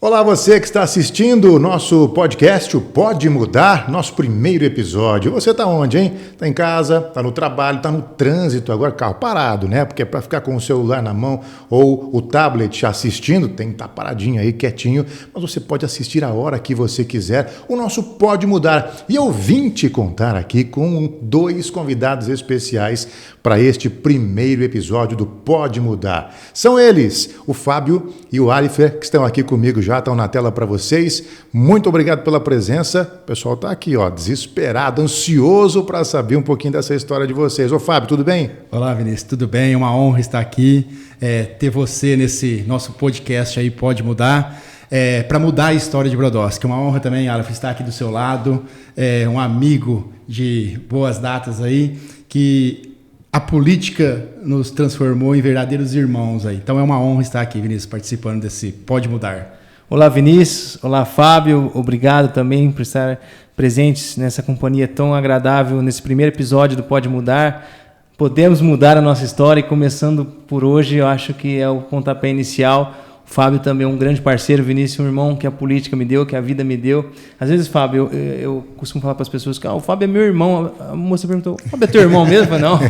Olá, você que está assistindo o nosso podcast, o Pode Mudar, nosso primeiro episódio. Você está onde, hein? Está em casa, está no trabalho, está no trânsito, agora carro parado, né? Porque é para ficar com o celular na mão ou o tablet assistindo, tem que estar paradinho aí, quietinho, mas você pode assistir a hora que você quiser. O nosso Pode Mudar. E eu vim te contar aqui com dois convidados especiais para este primeiro episódio do Pode Mudar. São eles, o Fábio e o Alifer, que estão aqui comigo já estão na tela para vocês. Muito obrigado pela presença. O pessoal está aqui, ó, desesperado, ansioso para saber um pouquinho dessa história de vocês. Ô Fábio, tudo bem? Olá, Vinícius, tudo bem? É uma honra estar aqui, ter você nesse nosso podcast aí, Pode Mudar, para mudar a história de Brodowski. É uma honra também, Aleph, estar aqui do seu lado, um amigo de boas datas aí, que a política nos transformou em verdadeiros irmãos aí. Então é uma honra estar aqui, Vinícius, participando desse Pode Mudar. Olá, Vinícius. Olá, Fábio. Obrigado também por estar presentes nessa companhia tão agradável nesse primeiro episódio do Pode Mudar. Podemos mudar a nossa história e começando por hoje, eu acho que é o pontapé inicial. O Fábio também é um grande parceiro, Vinícius, um irmão que a política me deu, que a vida me deu. Às vezes, Fábio, eu costumo falar para as pessoas que o Fábio é meu irmão. A moça perguntou, o Fábio é teu irmão mesmo? Eu falei, não,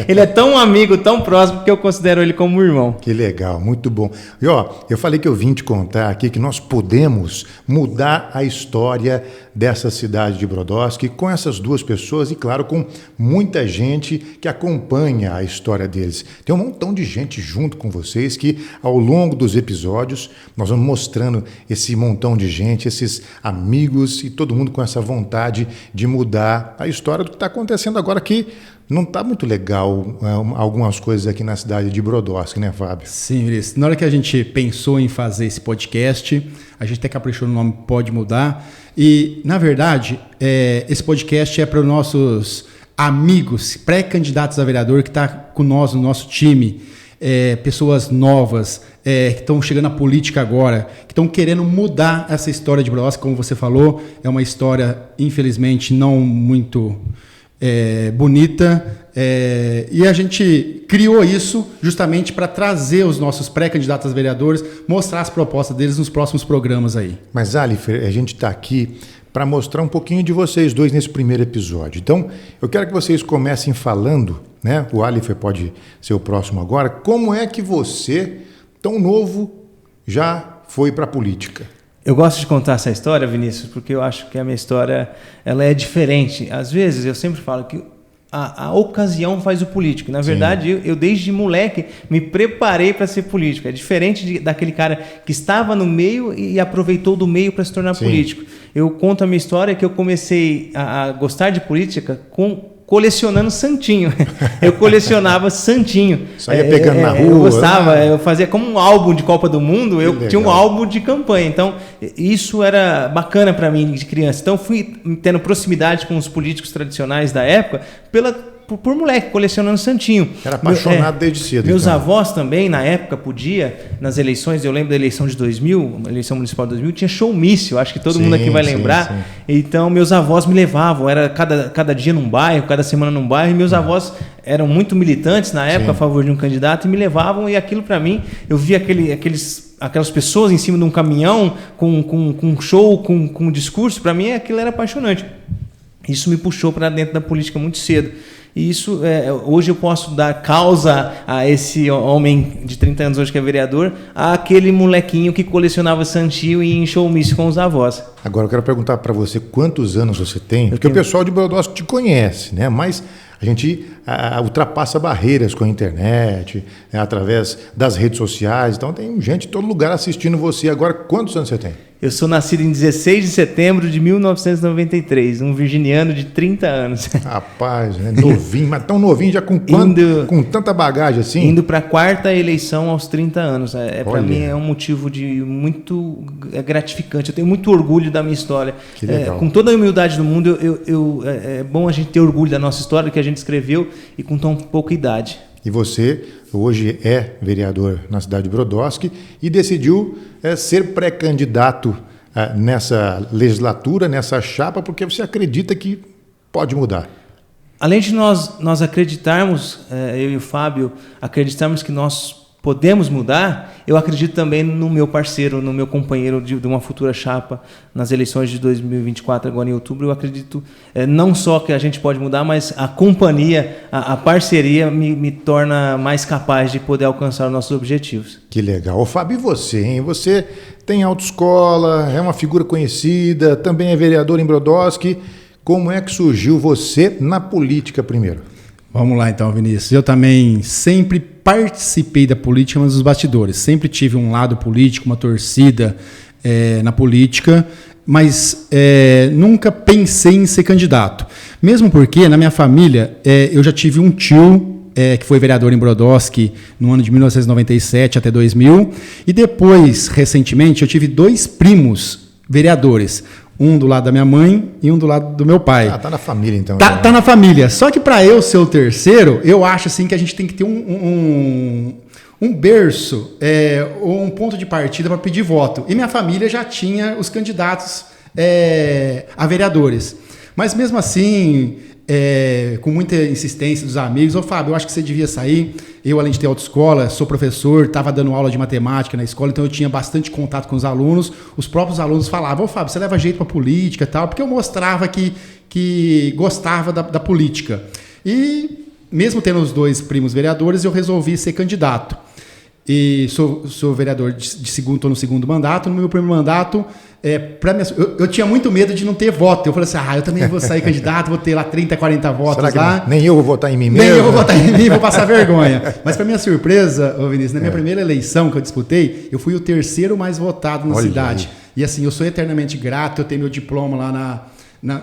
ele é tão amigo, tão próximo, que eu considero ele como um irmão. Que legal, muito bom. E ó, eu falei que eu vim te contar aqui que nós podemos mudar a história dessa cidade de Brodowski com essas duas pessoas e, claro, com muita gente que acompanha a história deles. Tem um montão de gente junto com vocês que, ao longo dos episódios, nós vamos mostrando esse montão de gente, esses amigos e todo mundo com essa vontade de mudar a história do que está acontecendo agora, que não está muito legal algumas coisas aqui na cidade de Brodowski, né, Fábio? Sim, Vinícius. Na hora que a gente pensou em fazer esse podcast, a gente até caprichou no nome Pode Mudar. E, na verdade, esse podcast é para os nossos amigos, pré-candidatos a vereador que estão com nós, no nosso time, pessoas novas, que estão chegando à política agora, que estão querendo mudar essa história de Brodowski, como você falou, é uma história, infelizmente, não muito bonita, e a gente criou isso justamente para trazer os nossos pré-candidatos a vereadores, mostrar as propostas deles nos próximos programas aí. Mas, Alifer, a gente está aqui para mostrar um pouquinho de vocês dois nesse primeiro episódio. Então, eu quero que vocês comecem falando, né? O Alifer pode ser o próximo agora. Como é que você, tão novo, já foi para a política? Eu gosto de contar essa história, Vinícius, porque eu acho que a minha história ela é diferente. Às vezes, eu sempre falo que a ocasião faz o político. Na verdade, eu desde moleque me preparei para ser político. É diferente daquele cara que estava no meio e aproveitou do meio para se tornar político. Eu conto a minha história que eu comecei a gostar de política colecionando santinho. Eu colecionava santinho. Só ia pegando na rua. Eu gostava, eu fazia como um álbum de Copa do Mundo, eu tinha um álbum de campanha. Então, isso era bacana para mim de criança. Então, fui tendo proximidade com os políticos tradicionais da época por moleque, colecionando santinho. Era apaixonado desde cedo. Meus avós também, na época, nas eleições, eu lembro da eleição de 2000, a eleição municipal de 2000, tinha showmício, acho que todo mundo aqui vai lembrar. Sim. Então, meus avós me levavam, era cada dia num bairro, cada semana num bairro, e meus avós eram muito militantes na época a favor de um candidato e me levavam, e aquilo para mim, eu via aquelas pessoas em cima de um caminhão com show, com discurso, para mim aquilo era apaixonante. Isso me puxou para dentro da política muito cedo. E isso, hoje eu posso dar causa a esse homem de 30 anos hoje que é vereador, àquele molequinho que colecionava santinho e ia em showmício com os avós. Agora eu quero perguntar para você quantos anos você tem, porque o pessoal de Brodowski te conhece, né? Mas a gente ultrapassa barreiras com a internet, através das redes sociais, então tem gente em todo lugar assistindo você. Agora, quantos anos você tem? Eu sou nascido em 16 de setembro de 1993, um virginiano de 30 anos. Rapaz, né? Novinho, mas tão novinho, já com tanta bagagem assim? Indo para a quarta eleição aos 30 anos. Para mim é um motivo de muito gratificante. Eu tenho muito orgulho da minha história. Que legal. Com toda a humildade do mundo, é bom a gente ter orgulho da nossa história, que a gente escreveu, e com tão pouca idade. E você hoje é vereador na cidade de Brodowski e decidiu ser pré-candidato nessa legislatura, nessa chapa, porque você acredita que pode mudar. Além de nós acreditarmos, eu e o Fábio, acreditarmos que nós podemos mudar, eu acredito também no meu parceiro, no meu companheiro de uma futura chapa nas eleições de 2024, agora em outubro. Eu acredito não só que a gente pode mudar, mas a companhia, a parceria me torna mais capaz de poder alcançar os nossos objetivos. Que legal. Ô, Fábio, e você, hein? Você tem autoescola, é uma figura conhecida, também é vereador em Brodowski. Como é que surgiu você na política primeiro? Vamos lá então, Vinícius. Eu também sempre participei da política, mas dos bastidores. Sempre tive um lado político, uma torcida na política, mas nunca pensei em ser candidato. Mesmo porque, na minha família, eu já tive um tio que foi vereador em Brodowski no ano de 1997 até 2000. E depois, recentemente, eu tive 2 primos vereadores. Um do lado da minha mãe e um do lado do meu pai. Tá na família, então. Tá na família. Só que para eu ser o terceiro, eu acho assim que a gente tem que ter um berço, ou um ponto de partida para pedir voto. E minha família já tinha os candidatos a vereadores. Mas mesmo assim, com muita insistência dos amigos, Fábio, eu acho que você devia sair. Eu, além de ter autoescola, sou professor, estava dando aula de matemática na escola, então eu tinha bastante contato com os alunos. Os próprios alunos falavam, Fábio, você leva jeito para política e tal, porque eu mostrava que gostava da política. E mesmo tendo os 2 primos vereadores, eu resolvi ser candidato. E sou vereador estou no segundo mandato. No meu primeiro mandato, eu tinha muito medo de não ter voto. Eu falei assim, eu também vou sair candidato, vou ter lá 30, 40 votos. Será que lá. Nem eu vou votar em mim mesmo? Nem eu vou votar em mim, vou passar vergonha. Mas para minha surpresa, Vinícius, na minha primeira eleição que eu disputei, eu fui o terceiro mais votado na cidade. Aí. E assim, eu sou eternamente grato, eu tenho meu diploma lá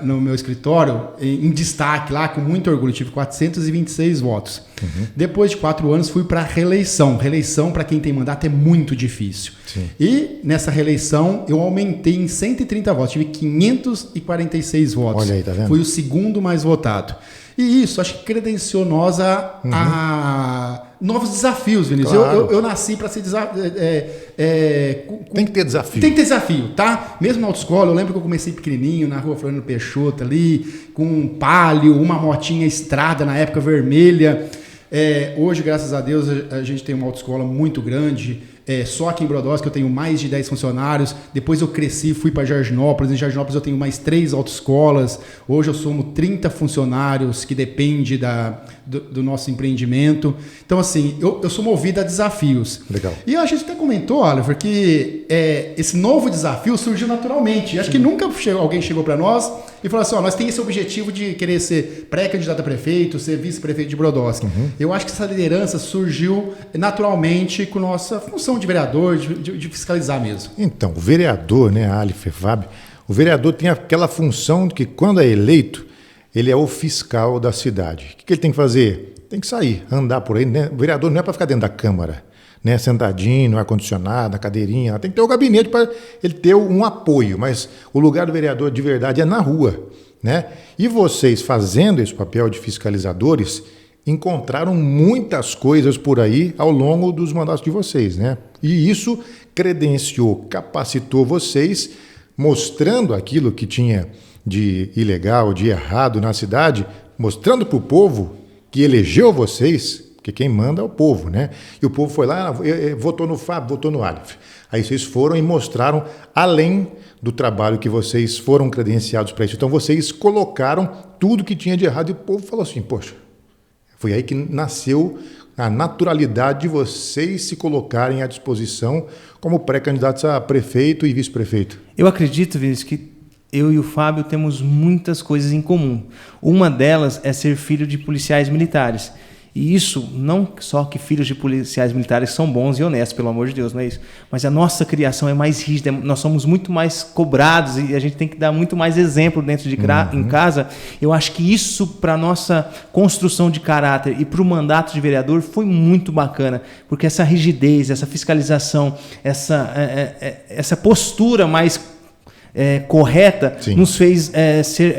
no meu escritório, em destaque lá, com muito orgulho. Tive 426 votos. Uhum. Depois de 4 anos, fui para a reeleição. Reeleição, para quem tem mandato, é muito difícil. Sim. E nessa reeleição, eu aumentei em 130 votos. Tive 546 votos. Olha aí, tá vendo? Fui o segundo mais votado. E isso, acho que credenciou nós a novos desafios, Vinícius. Claro. Eu nasci para ser tem que ter desafio. Tem que ter desafio, tá? Mesmo na autoescola, eu lembro que eu comecei pequenininho, na rua Floriano Peixoto ali, com um Palio, uma motinha estrada, na época vermelha. Hoje, graças a Deus, a gente tem uma autoescola muito grande. Só aqui em Brodowski eu tenho mais de 10 funcionários. Depois eu cresci, fui para Jardinópolis. Em Jardinópolis eu tenho mais 3 autoescolas. Hoje eu somo 30 funcionários, que depende do nosso empreendimento. Então, assim, eu sou movido a desafios. Legal. E a gente até comentou, Oliver, que esse novo desafio surgiu naturalmente. Acho que nunca alguém chegou para nós e falou assim, nós temos esse objetivo de querer ser pré-candidato a prefeito, ser vice-prefeito de Brodowski. Uhum. Eu acho que essa liderança surgiu naturalmente com nossa função de vereador, de fiscalizar mesmo. Então, o vereador, Aleph, Fábio, o vereador tem aquela função de que, quando é eleito, ele é o fiscal da cidade. O que ele tem que fazer? Tem que sair, andar por aí. O vereador não é para ficar dentro da Câmara, sentadinho, no ar-condicionado, na cadeirinha. Tem que ter o gabinete para ele ter um apoio, mas o lugar do vereador de verdade é na rua. E vocês, fazendo esse papel de fiscalizadores, encontraram muitas coisas por aí ao longo dos mandatos de vocês, E isso credenciou, capacitou vocês, mostrando aquilo que tinha de ilegal, de errado na cidade, mostrando para o povo que elegeu vocês, porque quem manda é o povo, E o povo foi lá, votou no Fábio, votou no Aleph. Aí vocês foram e mostraram além do trabalho que vocês foram credenciados para isso. Então vocês colocaram tudo que tinha de errado e o povo falou assim, poxa, foi aí que nasceu a naturalidade de vocês se colocarem à disposição como pré-candidatos a prefeito e vice-prefeito. Eu acredito, Vinícius, que eu e o Fábio temos muitas coisas em comum. Uma delas é ser filho de policiais militares. E isso, não só que filhos de policiais militares são bons e honestos, pelo amor de Deus, não é isso. Mas a nossa criação é mais rígida, nós somos muito mais cobrados e a gente tem que dar muito mais exemplo dentro de em casa. Eu acho que isso, para a nossa construção de caráter e para o mandato de vereador, foi muito bacana, porque essa rigidez, essa fiscalização, essa postura mais correta, sim, nos fez ser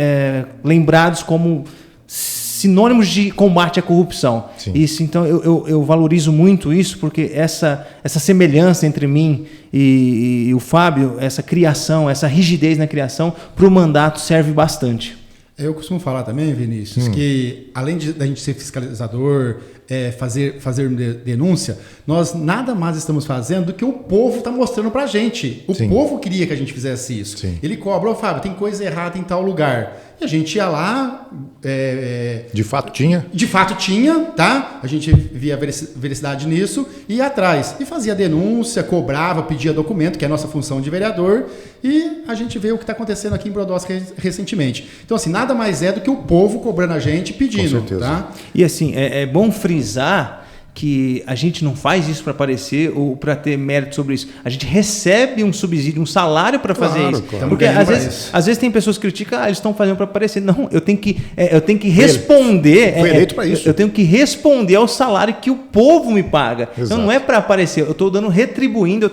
lembrados como sinônimos de combate à corrupção. Sim. Isso, então eu valorizo muito isso, porque essa semelhança entre mim e o Fábio, essa criação, essa rigidez na criação, para o mandato serve bastante. Eu costumo falar também, Vinícius, que além da gente ser fiscalizador, fazer denúncia, nós nada mais estamos fazendo do que o povo está mostrando para a gente. O povo queria que a gente fizesse isso. Sim. Ele cobra, Fábio, tem coisa errada em tal lugar. E a gente ia lá... De fato tinha? De fato tinha, tá? A gente via veracidade nisso e ia atrás. E fazia denúncia, cobrava, pedia documento, que é a nossa função de vereador. E a gente vê o que está acontecendo aqui em Brodowski recentemente. Então, assim, nada mais é do que o povo cobrando a gente, pedindo. Com certeza. Tá? E assim, é bom frisar que a gente não faz isso para aparecer ou para ter mérito sobre isso. A gente recebe um subsídio, um salário para fazer isso. Claro. Porque às vezes tem pessoas que criticam, eles estão fazendo para aparecer. Não, eu tenho que responder. Foi eleito para isso. Eu tenho que responder ao salário que o povo me paga. Exato. Então não é para aparecer. Eu estou retribuindo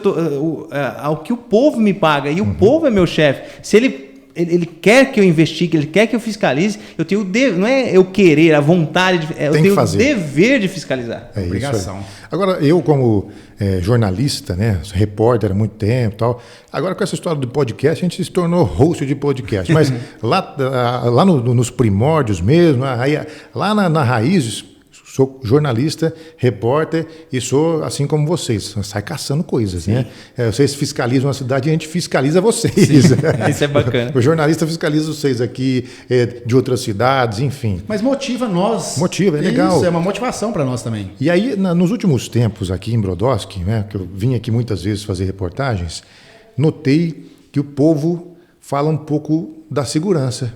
ao que o povo me paga. E o povo é meu chefe. Se ele quer que eu investigue, ele quer que eu fiscalize, eu tenho não é eu querer, a vontade, eu tenho o dever de fiscalizar. É obrigação. Agora, eu como jornalista, né, repórter há muito tempo e tal, agora com essa história do podcast, a gente se tornou host de podcast, mas lá nos primórdios mesmo, lá na raiz, sou jornalista, repórter e sou assim como vocês, sai caçando coisas, Sim. né? Vocês fiscalizam a cidade e a gente fiscaliza vocês. Isso é bacana. O jornalista fiscaliza vocês aqui de outras cidades, enfim. Mas motiva nós. Motiva, é legal. Isso é uma motivação para nós também. E aí, nos últimos tempos aqui em Brodowski, né, que eu vim aqui muitas vezes fazer reportagens, notei que o povo fala um pouco da segurança.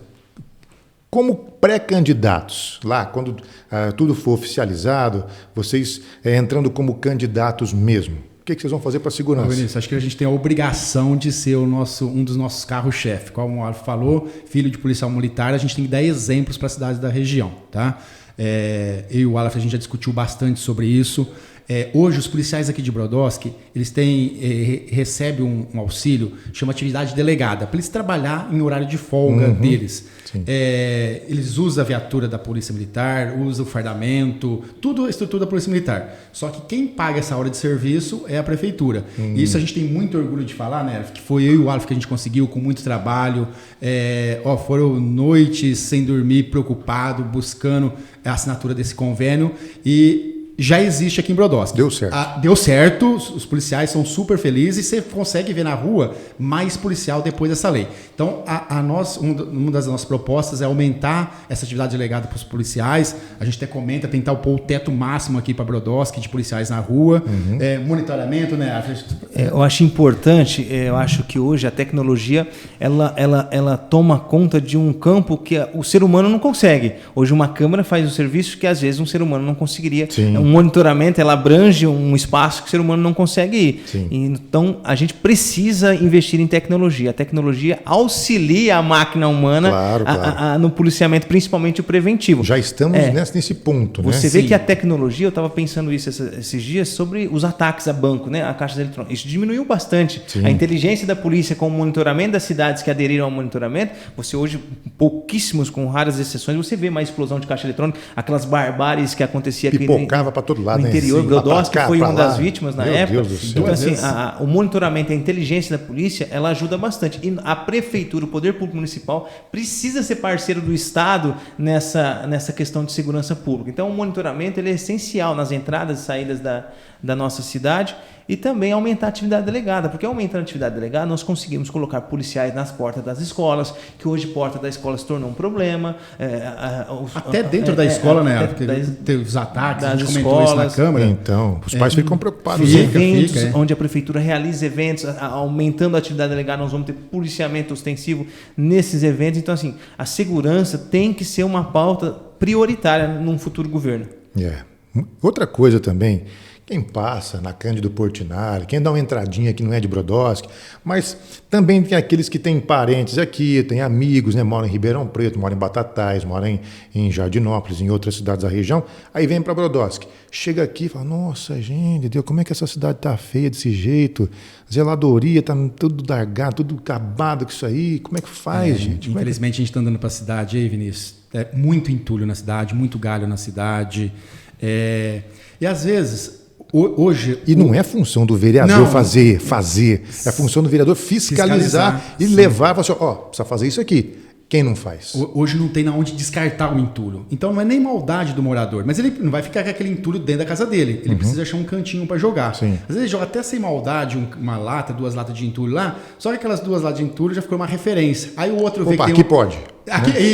Como pré-candidatos, lá, quando tudo for oficializado, vocês entrando como candidatos mesmo, o que vocês vão fazer para a segurança? Vinícius, acho que a gente tem a obrigação de ser um dos nossos carros-chefe. Como o Alf falou, filho de policial militar, a gente tem que dar exemplos para as cidades da região. Tá? Eu e o Alf, a gente já discutiu bastante sobre isso. Hoje, os policiais aqui de Brodowski, eles recebem um auxílio, chama atividade delegada, para eles trabalhar em horário de folga deles. Eles usam a viatura da Polícia Militar, usam o fardamento, tudo a estrutura da Polícia Militar. Só que quem paga essa hora de serviço é a Prefeitura. E isso a gente tem muito orgulho de falar, né? Que foi eu e o Alf que a gente conseguiu com muito trabalho. Foram noites sem dormir, preocupado, buscando a assinatura desse convênio e já existe aqui em Brodowski. Deu certo. Deu certo, os policiais são super felizes e você consegue ver na rua mais policial depois dessa lei. Então, uma das nossas propostas é aumentar essa atividade delegada para os policiais. A gente até comenta, tentar pôr o teto máximo aqui para Brodowski de policiais na rua. Monitoramento, né? Eu acho importante, eu acho que hoje a tecnologia ela toma conta de um campo que o ser humano não consegue. Hoje uma câmera faz um serviço que às vezes um ser humano não conseguiria. Sim. Um monitoramento, ela abrange um espaço que o ser humano não consegue ir. Sim. Então, a gente precisa investir em tecnologia. A tecnologia auxilia a máquina humana no policiamento, principalmente o preventivo. Já estamos nesse ponto. Você né? vê que a tecnologia, eu estava pensando isso esses dias, sobre os ataques a banco, né? A caixas eletrônicas. Isso diminuiu bastante. Sim. A inteligência da polícia com o monitoramento das cidades que aderiram ao monitoramento, você hoje, pouquíssimos, com raras exceções, você vê mais explosão de caixa eletrônica, aquelas barbáries que acontecia aqui para todo lado, no interior. Brodowski foi uma das vítimas na época. Então, assim, o monitoramento, a inteligência da polícia, ela ajuda bastante. E a prefeitura, o poder público municipal, precisa ser parceiro do Estado nessa questão de segurança pública. Então, o monitoramento ele é essencial nas entradas e saídas da nossa cidade e também aumentar a atividade delegada, porque aumentando a atividade delegada nós conseguimos colocar policiais nas portas das escolas, que hoje porta da escola se tornou um problema. Até dentro da escola, né? Tem os ataques, a gente comentou isso na Câmara. Então, os pais ficam preocupados. Os eventos onde a prefeitura realiza eventos, aumentando a atividade delegada, nós vamos ter policiamento ostensivo nesses eventos. Então, assim, a segurança tem que ser uma pauta prioritária num futuro governo. Outra coisa também, quem passa na Cândido Portinari, quem dá uma entradinha que não é de Brodowski, mas também tem aqueles que têm parentes aqui, têm amigos, né? Moram em Ribeirão Preto, moram em Batatais, moram em Jardinópolis, em outras cidades da região, aí vem para Brodowski. Chega aqui e fala, nossa, gente, Deus, como é que essa cidade tá feia desse jeito? Zeladoria, tá tudo largado, tudo acabado com isso aí, como é que faz, gente? Infelizmente a gente está andando para a cidade aí, Vinícius, muito entulho na cidade, muito galho na cidade, e às vezes... Hoje, e não é função do vereador fazer, é função do vereador fiscalizar e levar, falar assim, precisa fazer isso aqui. Quem não faz? Hoje não tem na onde descartar o entulho. Então não é nem maldade do morador, mas ele não vai ficar com aquele entulho dentro da casa dele. Ele precisa achar um cantinho para jogar. Sim. Às vezes ele joga até sem maldade uma lata, 2 latas de entulho lá, só que aquelas 2 latas de entulho já ficou uma referência. Aí o outro vê que tem aqui pode.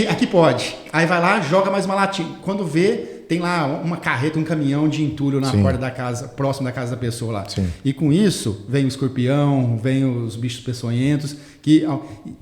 Aqui pode. Aí vai lá, joga mais uma latinha. Quando vê, tem lá uma carreta, um caminhão de entulho na porta da casa, próximo da casa da pessoa lá. Sim. E com isso, vem o escorpião, vem os bichos peçonhentos, e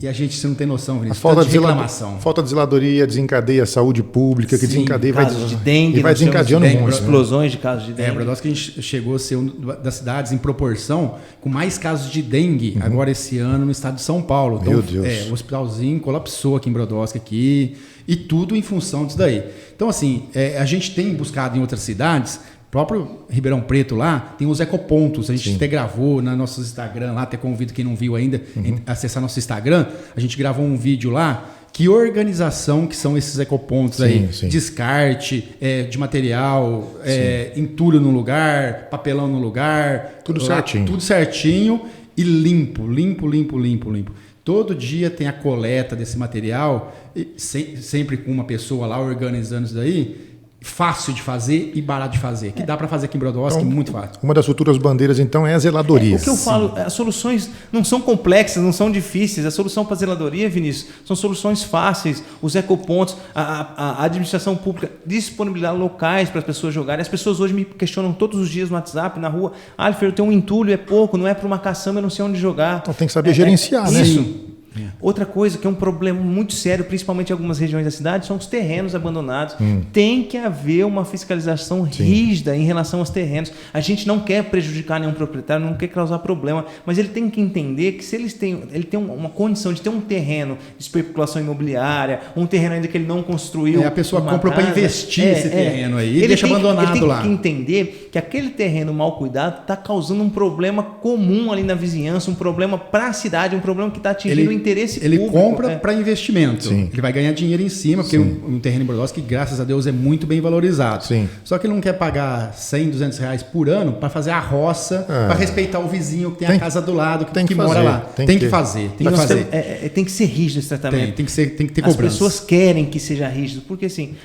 a gente, você não tem noção, Vinícius, falta de reclamação. Falta de zeladoria desencadeia a saúde pública, que desencadeia casos de dengue, e vai desencadeando um monte. Explosões de casos de dengue. Brodowski, que a gente chegou a ser uma das cidades em proporção com mais casos de dengue agora esse ano no estado de São Paulo. Então, Meu Deus. O hospitalzinho colapsou aqui em Brodowski aqui, e tudo em função disso daí. Então, assim, a gente tem buscado em outras cidades, próprio Ribeirão Preto lá, tem os ecopontos. A gente até gravou no nosso Instagram lá, até convido quem não viu ainda a acessar nosso Instagram. A gente gravou um vídeo lá. Que organização que são esses ecopontos aí? Sim. Descarte de material, entulho no lugar, papelão no lugar. Tudo certinho. Tudo certinho e limpo. Todo dia tem a coleta desse material, sempre com uma pessoa lá organizando isso daí. Fácil de fazer e barato de fazer. Que dá para fazer aqui em Brodowski, muito fácil. Uma das futuras bandeiras, então, é a zeladoria. O que eu falo, as soluções não são complexas, não são difíceis. A solução para a zeladoria, Vinícius, são soluções fáceis. Os ecopontos, a administração pública disponibilizar locais para as pessoas jogarem. As pessoas hoje me questionam todos os dias no WhatsApp, na rua. Alfer, eu tenho um entulho, é pouco, não é para uma caçamba, eu não sei onde jogar. Então tem que saber gerenciar, né? Isso. Outra coisa que é um problema muito sério, principalmente em algumas regiões da cidade, são os terrenos abandonados. Tem que haver uma fiscalização rígida em relação aos terrenos. A gente não quer prejudicar nenhum proprietário, não quer causar problema, mas ele tem que entender que se ele tem uma condição de ter um terreno de especulação imobiliária, um terreno ainda que ele não construiu. A pessoa comprou para investir esse terreno aí e deixa abandonado lá. Ele tem que entender que aquele terreno mal cuidado está causando um problema comum ali na vizinhança, um problema para a cidade, um problema que está atingindo o interesse público. Ele compra para investimento. Sim. Ele vai ganhar dinheiro em cima, porque um terreno em Brodowski, graças a Deus, é muito bem valorizado. Sim. Só que ele não quer pagar 100, 200 reais por ano para fazer a roça, para respeitar o vizinho que tem a casa do lado, que mora lá. Tem que fazer. Tem que ser rígido esse tratamento. Tem que ter As cobrança. pessoas querem que seja rígido, porque assim,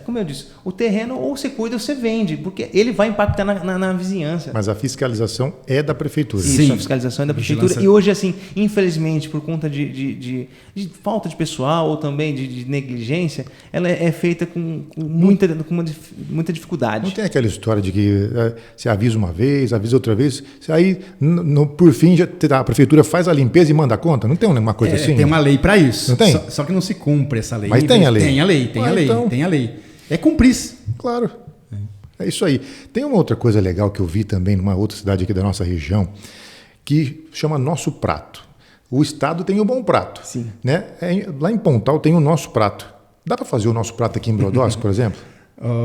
como eu disse, o terreno ou você cuida ou você vende, porque ele vai impactar na vizinhança. Mas a fiscalização é da prefeitura. Isso, a fiscalização é da prefeitura. Vigilância. E hoje, assim, infelizmente, por conta de falta de pessoal ou também de negligência, ela é feita com muita dificuldade. Não tem aquela história de que você avisa uma vez, avisa outra vez, aí por fim a prefeitura faz a limpeza e manda a conta? Não tem uma coisa assim? Tem uma lei para isso. Não tem? Só que não se cumpre essa lei. Mas tem a lei? Tem a lei. É cumprir. Claro. É isso aí. Tem uma outra coisa legal que eu vi também numa outra cidade aqui da nossa região, que chama Nosso Prato. O estado tem o Bom Prato. Sim. Né? Lá em Pontal tem o Nosso Prato. Dá para fazer o Nosso Prato aqui em Brodowski, por exemplo?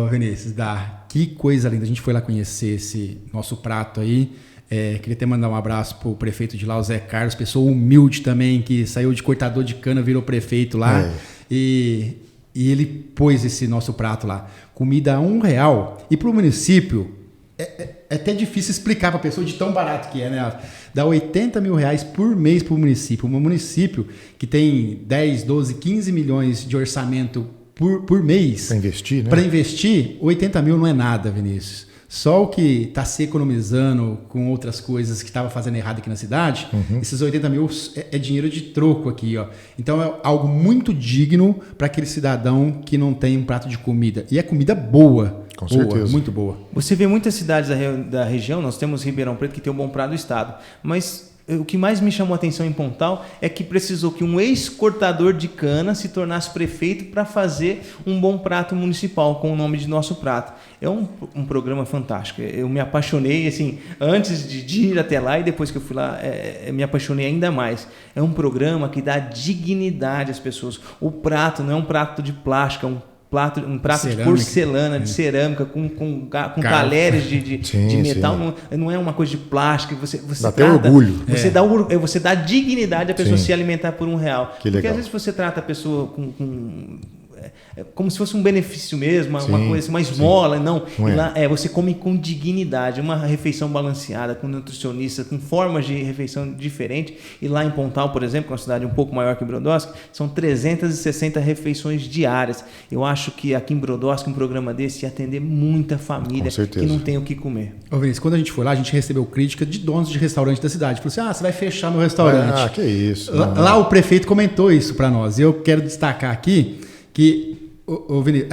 Vinícius, dá. Que coisa linda. A gente foi lá conhecer esse Nosso Prato aí. Queria até mandar um abraço pro prefeito de lá, o Zé Carlos, pessoa humilde também, que saiu de cortador de cana, virou prefeito lá. E ele pôs esse Nosso Prato lá. Comida a R$1. E para o município, é até difícil explicar para a pessoa de tão barato que é, né? Dá R$80 mil por mês para o município. Um município que tem 10, 12, 15 milhões de orçamento por mês. Para investir, né? Para investir, 80 mil não é nada, Vinícius. Só o que está se economizando com outras coisas que estava fazendo errado aqui na cidade, esses 80 mil é dinheiro de troco aqui, ó. Então é algo muito digno para aquele cidadão que não tem um prato de comida. E é comida boa. Com certeza. Muito boa. Você vê muitas cidades da região, nós temos Ribeirão Preto que tem um Bom Prato do estado, mas o que mais me chamou a atenção em Pontal é que precisou que um ex-cortador de cana se tornasse prefeito para fazer um Bom Prato municipal com o nome de Nosso Prato. É um programa fantástico. Eu me apaixonei, assim, antes de ir até lá e depois que eu fui lá, me apaixonei ainda mais. É um programa que dá dignidade às pessoas. O prato não é um prato de plástico, é um prato cerâmica, de porcelana, de cerâmica, com talheres de metal. Não é uma coisa de plástico. Você dá até orgulho. Você dá dignidade à pessoa se alimentar por R$1. Que legal. Porque às vezes você trata a pessoa como se fosse um benefício mesmo, uma coisa assim, uma esmola. Não, é. Lá, você come com dignidade, uma refeição balanceada, com nutricionista, com formas de refeição diferentes. E lá em Pontal, por exemplo, que é uma cidade um pouco maior que Brodowski, são 360 refeições diárias. Eu acho que aqui em Brodowski, um programa desse ia atender muita família que não tem o que comer. Ô Vinícius, quando a gente foi lá, a gente recebeu crítica de donos de restaurante da cidade. Falou assim, você vai fechar meu restaurante. Ah, que isso. Lá o prefeito comentou isso para nós. E eu quero destacar aqui que Vinícius,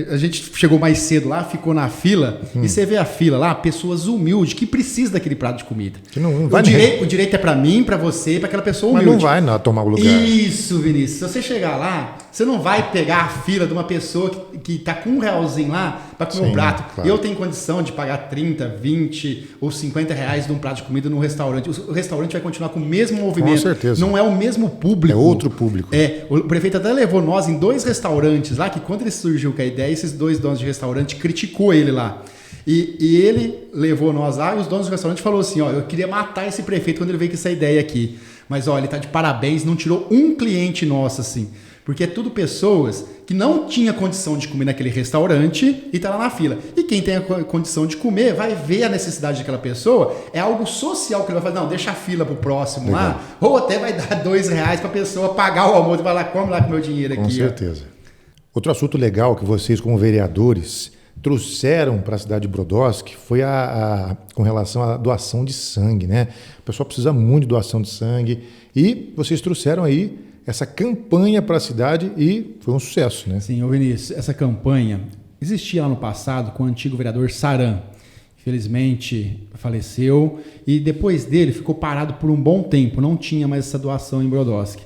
a gente chegou mais cedo lá, ficou na fila, e você vê a fila lá, pessoas humildes que precisam daquele prato de comida. Que não vai o direito é para mim, para você, para aquela pessoa humilde. Mas não vai não, tomar o lugar. Isso, Vinícius. Se você chegar lá, você não vai pegar a fila de uma pessoa que tá com R$1 lá para comer um prato. Claro. Eu tenho condição de pagar 30, 20 ou 50 reais de um prato de comida no restaurante. O restaurante vai continuar com o mesmo movimento. Com certeza. Não é o mesmo público. É outro público. O prefeito até levou nós em 2 restaurantes lá, que quando ele surgiu com a ideia, esses 2 donos de restaurante criticou ele lá. E ele levou nós lá e os donos do restaurante falaram assim, eu queria matar esse prefeito quando ele veio com essa ideia aqui. Mas, ele tá de parabéns, não tirou um cliente nosso, assim. Porque é tudo pessoas que não tinha condição de comer naquele restaurante e tá lá na fila. E quem tem a condição de comer vai ver a necessidade daquela pessoa. É algo social que ele vai fazer. Não, deixa a fila pro próximo lá. Ou até vai dar R$2 pra pessoa pagar o almoço e vai lá, come lá com meu dinheiro aqui. Com certeza. Outro assunto legal que vocês, como vereadores, trouxeram para a cidade de Brodowski foi com relação à doação de sangue, né? O pessoal precisa muito de doação de sangue e vocês trouxeram aí essa campanha para a cidade e foi um sucesso, né? Sim, Vinícius, essa campanha existia lá no passado com o antigo vereador Saran. Infelizmente faleceu e depois dele ficou parado por um bom tempo, não tinha mais essa doação em Brodowski.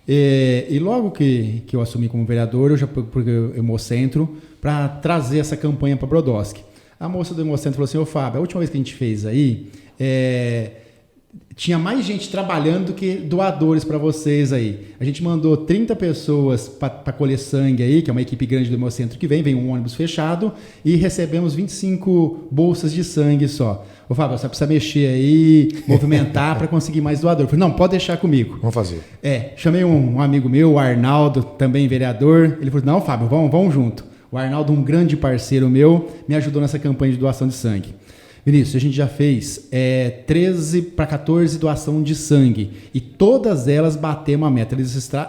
E logo que eu assumi como vereador, eu já procurei o Hemocentro para trazer essa campanha para Brodowski. A moça do Hemocentro falou assim, Fábio, a última vez que a gente fez aí, tinha mais gente trabalhando do que doadores para vocês aí. A gente mandou 30 pessoas para colher sangue aí, que é uma equipe grande do Hemocentro que vem um ônibus fechado, e recebemos 25 bolsas de sangue só. Ô Fábio, você precisa mexer aí, movimentar para conseguir mais doador. Eu falei, não, pode deixar comigo. Vamos fazer. Chamei um amigo meu, o Arnaldo, também vereador. Ele falou, não, Fábio, vamos junto. O Arnaldo, um grande parceiro meu, me ajudou nessa campanha de doação de sangue. Vinícius, a gente já fez 13 para 14 doação de sangue e todas elas batemos a meta.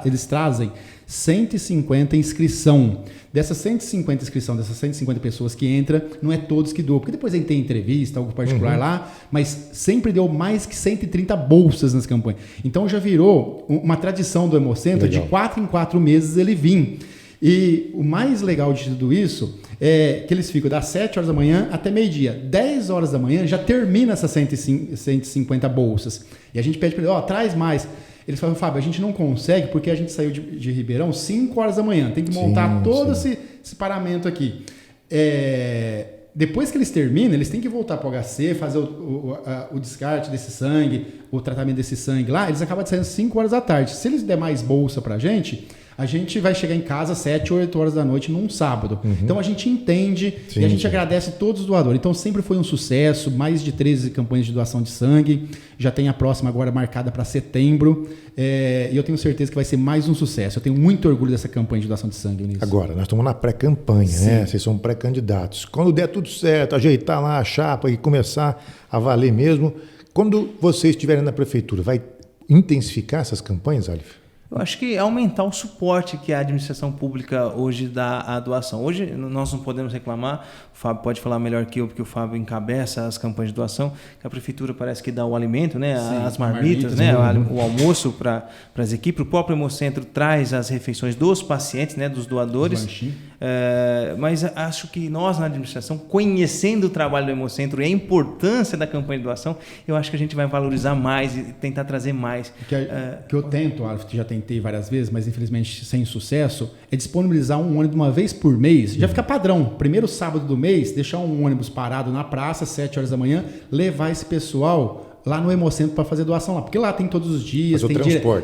Eles trazem 150 inscrição. Dessas 150 inscrição, dessas 150 pessoas que entram, não é todos que doam, porque depois a gente tem entrevista, algo particular lá, mas sempre deu mais que 130 bolsas nas campanhas. Então já virou uma tradição do Hemocentro, de 4 em 4 meses ele vir. E o mais legal de tudo isso é que eles ficam das 7 horas da manhã até meio-dia. 10 horas da manhã já termina essas 150 bolsas. E a gente pede para ele, traz mais. Eles falam, Fábio, a gente não consegue porque a gente saiu de Ribeirão 5 horas da manhã. Tem que montar todo esse paramento aqui. Depois que eles terminam, eles têm que voltar para o HC, fazer o descarte desse sangue, o tratamento desse sangue lá. Eles acabam saindo 5 horas da tarde. Se eles der mais bolsa para a gente vai chegar em casa 7 ou 8 horas da noite num sábado. Então a gente entende e a gente agradece todos os doadores. Então sempre foi um sucesso, mais de 13 campanhas de doação de sangue. Já tem a próxima agora marcada para setembro. E eu tenho certeza que vai ser mais um sucesso. Eu tenho muito orgulho dessa campanha de doação de sangue, Vinícius. Agora, nós estamos na pré-campanha, né? Vocês são pré-candidatos. Quando der tudo certo, ajeitar lá a chapa e começar a valer mesmo, quando vocês estiverem na prefeitura, vai intensificar essas campanhas, Aleph? Eu acho que aumentar o suporte que a administração pública hoje dá à doação. Hoje nós não podemos reclamar, o Fábio pode falar melhor que eu, porque o Fábio encabeça as campanhas de doação, que a prefeitura parece que dá o alimento, né? As marmitas, né? O almoço para as equipes. O próprio Hemocentro traz as refeições dos pacientes, né? Dos doadores. Mas acho que nós na administração, conhecendo o trabalho do Hemocentro e a importância da campanha de doação, eu acho que a gente vai valorizar mais e tentar trazer mais. Que eu tento, Alf, já tentei várias vezes, mas infelizmente sem sucesso, é disponibilizar um ônibus uma vez por mês, já fica padrão, primeiro sábado do mês, deixar um ônibus parado na praça, 7 horas da manhã, levar esse pessoal lá no Hemocentro para fazer doação lá, porque lá tem todos os dias,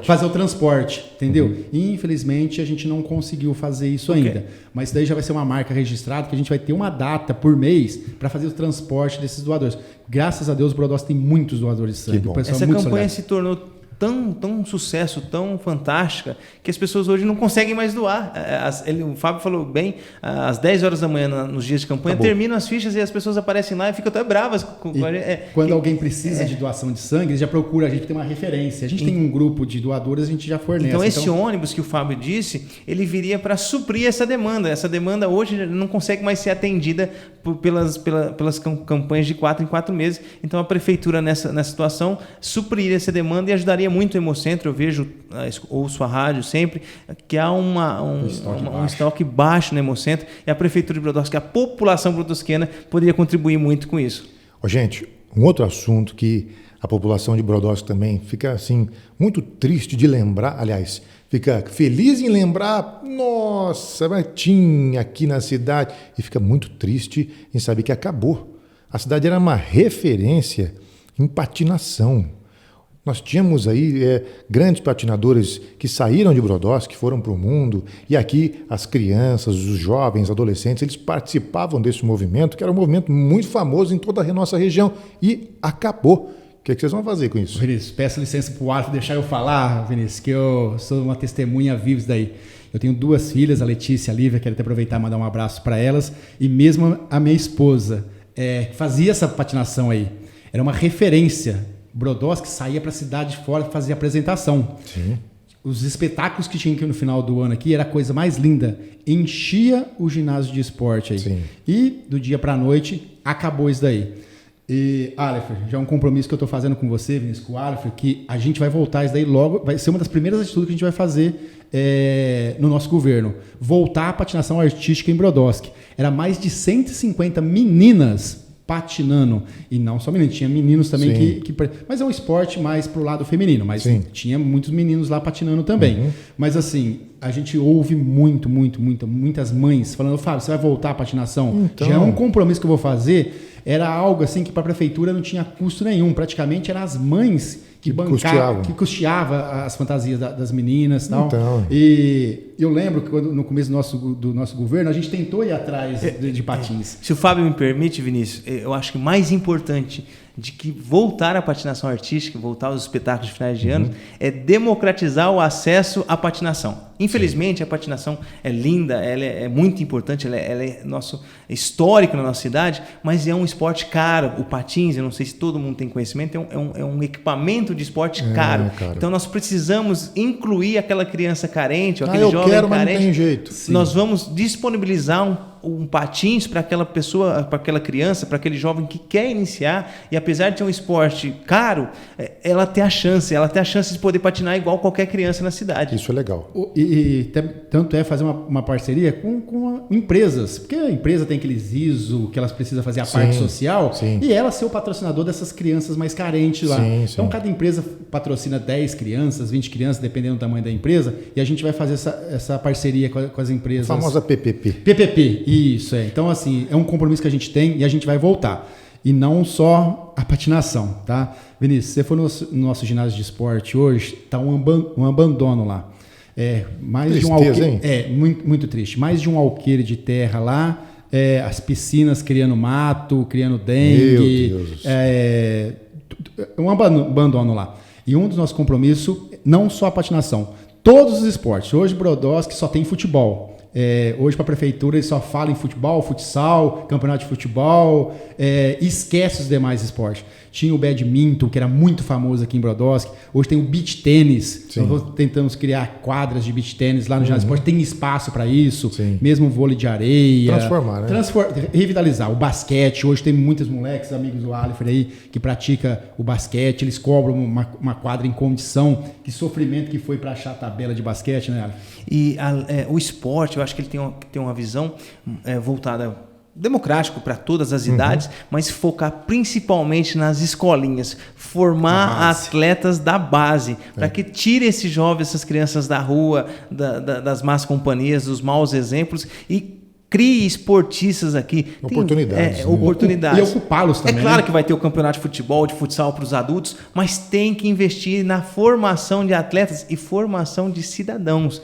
fazer o transporte, entendeu? E infelizmente a gente não conseguiu fazer isso ainda, mas daí já vai ser uma marca registrada, que a gente vai ter uma data por mês para fazer o transporte desses doadores. Graças a Deus o Brodowski tem muitos doadores de sangue. Essa campanha se tornou tão sucesso, tão fantástica, que as pessoas hoje não conseguem mais doar. O Fábio falou bem, às 10 horas da manhã, nos dias de campanha, terminam as fichas e as pessoas aparecem lá e ficam até bravas. Quando alguém precisa de doação de sangue, eles já procura a gente ter uma referência. A gente tem um grupo de doadores, a gente já fornece. Então, esse ônibus que o Fábio disse, ele viria para suprir essa demanda. Essa demanda hoje não consegue mais ser atendida pelas campanhas de 4 em 4 meses. Então, a prefeitura, nessa situação, supriria essa demanda e ajudaria muito o Hemocentro. Eu vejo, ouço a rádio sempre, que há um estoque baixo no Hemocentro, e a prefeitura de Brodowski, a população brodowskiana, poderia contribuir muito com isso. Gente, um outro assunto que a população de Brodowski também fica assim muito triste de lembrar, aliás, fica feliz em lembrar, nossa, mas tinha aqui na cidade, e fica muito triste em saber que acabou. A cidade era uma referência em patinação. Nós tínhamos aí grandes patinadores que saíram de Brodowski, que foram para o mundo, e aqui as crianças, os jovens, adolescentes, eles participavam desse movimento, que era um movimento muito famoso em toda a nossa região, e acabou. O que vocês vão fazer com isso? Vinícius, peço licença para o Arthur deixar eu falar, Vinícius, que eu sou uma testemunha viva disso daí. Eu tenho 2 filhas, a Letícia e a Lívia, quero até aproveitar e mandar um abraço para elas, e mesmo a minha esposa fazia essa patinação aí. Era uma referência. Brodowski saía para a cidade de fora fazer apresentação. Sim. Os espetáculos que tinha aqui no final do ano aqui era a coisa mais linda. Enchia o ginásio de esporte aí. Sim. E do dia para a noite acabou isso daí. E, Aleph, já é um compromisso que eu estou fazendo com você, Vinícius, com o Aleph, que a gente vai voltar isso daí logo, vai ser uma das primeiras atitudes que a gente vai fazer no nosso governo. Voltar a patinação artística em Brodowski. Era mais de 150 meninas patinando, e não só meninos, tinha meninos também mas é um esporte mais pro lado feminino, mas tinha muitos meninos lá patinando também. Mas assim, a gente ouve muitas mães falando, Fábio, você vai voltar à patinação? Então... Já é um compromisso que eu vou fazer. Era algo assim que para a prefeitura não tinha custo nenhum, praticamente eram as mães que custeava as fantasias das meninas e tal. Então... E eu lembro que no começo do nosso governo, a gente tentou ir atrás de patins. Se o Fábio me permite, Vinícius, eu acho que mais importante de que voltar à patinação artística, voltar aos espetáculos de finais de ano, é democratizar o acesso à patinação. Infelizmente, a patinação é linda, ela é muito importante, ela é nosso histórico na nossa cidade, mas é um esporte caro. O patins, eu não sei se todo mundo tem conhecimento, é um equipamento de esporte caro. Então, nós precisamos incluir aquela criança carente, ou aquele jovem carente. Mas não tem jeito. Nós vamos disponibilizar um patins para aquela pessoa, para aquela criança, para aquele jovem que quer iniciar, e apesar de ser um esporte caro, ela tem a chance de poder patinar igual qualquer criança na cidade. Isso é legal. E tanto é fazer uma parceria com empresas, porque a empresa tem aqueles ISO que elas precisam fazer a parte social, e ela ser o patrocinador dessas crianças mais carentes lá. Então cada empresa patrocina 10 crianças, 20 crianças, dependendo do tamanho da empresa, e a gente vai fazer essa parceria com as empresas. A famosa PPP. PPP, isso é. Então assim, é um compromisso que a gente tem e a gente vai voltar. E não só a patinação, tá? Vinícius, se você for no nosso ginásio de esporte hoje, tá um abandono lá. Mais de um alqueire, muito, muito triste. Mais de um alqueire de terra lá, as piscinas criando mato, criando dengue. Meu Deus. Um abandono lá. E um dos nossos compromissos, não só a patinação, todos os esportes. Hoje, Brodowski só tem futebol. Hoje, para a prefeitura, eles só falam em futebol, futsal, campeonato de futebol, esquece os demais esportes. Tinha o badminton, que era muito famoso aqui em Brodowski. Hoje tem o beach tênis. Nós tentamos criar quadras de beach tênis lá no ginásio de esporte. Tem espaço para isso. Mesmo vôlei de areia. Transformar, né? Revitalizar. O basquete. Hoje tem muitos moleques, amigos do Aleph aí, que pratica o basquete. Eles cobram uma quadra em condição. Que sofrimento que foi para achar a tabela de basquete, né, Aleph? E o esporte, eu acho que ele tem uma visão voltada democrático para todas as idades, mas focar principalmente nas escolinhas, formar atletas da base, para que tire esses jovens, essas crianças da rua, das más companhias, dos maus exemplos, e Crie esportistas aqui. Oportunidades. Oportunidades. E ocupá-los também. É claro que vai ter o campeonato de futebol, de futsal para os adultos, mas tem que investir na formação de atletas e formação de cidadãos.